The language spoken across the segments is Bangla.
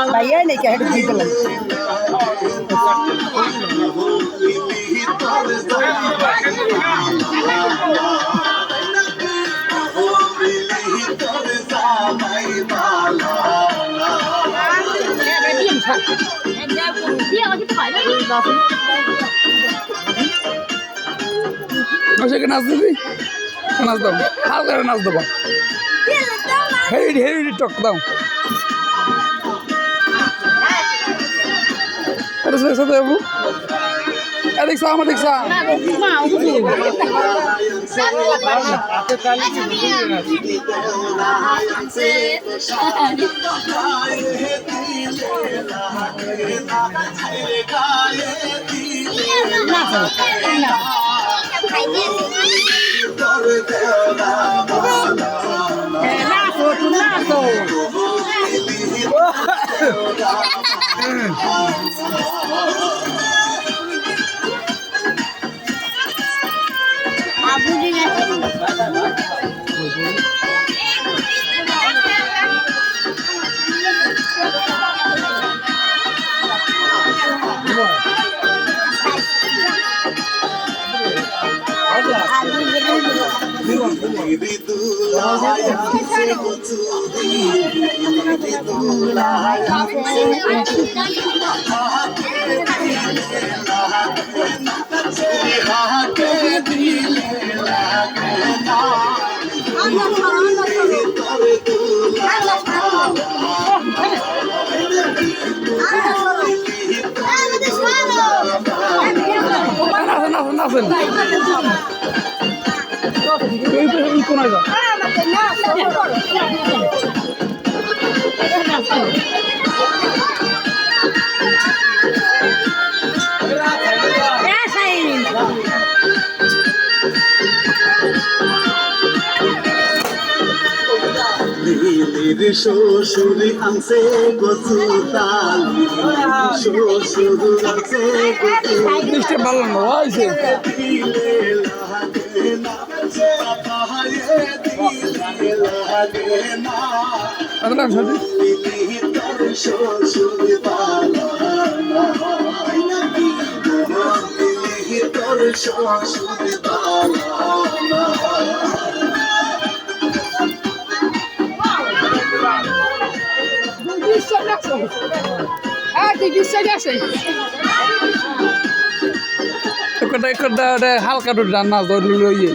भैया नहीं क्या है जीत लग নাচ দিবি নাচ দাও হাল করে নাচ দেবো হেরি হেরি টক দাও সাথে বাবু দেখছা আমার দেখছা শ্বশুর আনছে কচু ডাল শ্বশুর আনছে মিষ্টি ভালো না হয়েছে শ্বশুর তোর শ্বশুর হালকা তো রান্না লইয়ে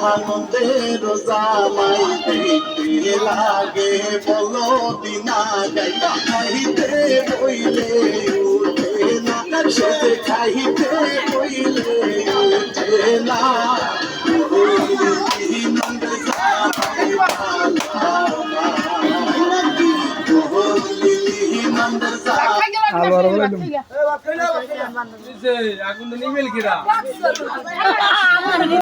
আনন্দের জামাই দেখতে লাগে বলো দিনা খাইতে বইলে উঠে না সেতে খাইতে বইলে উঠে না আগুন নিবেল কিরা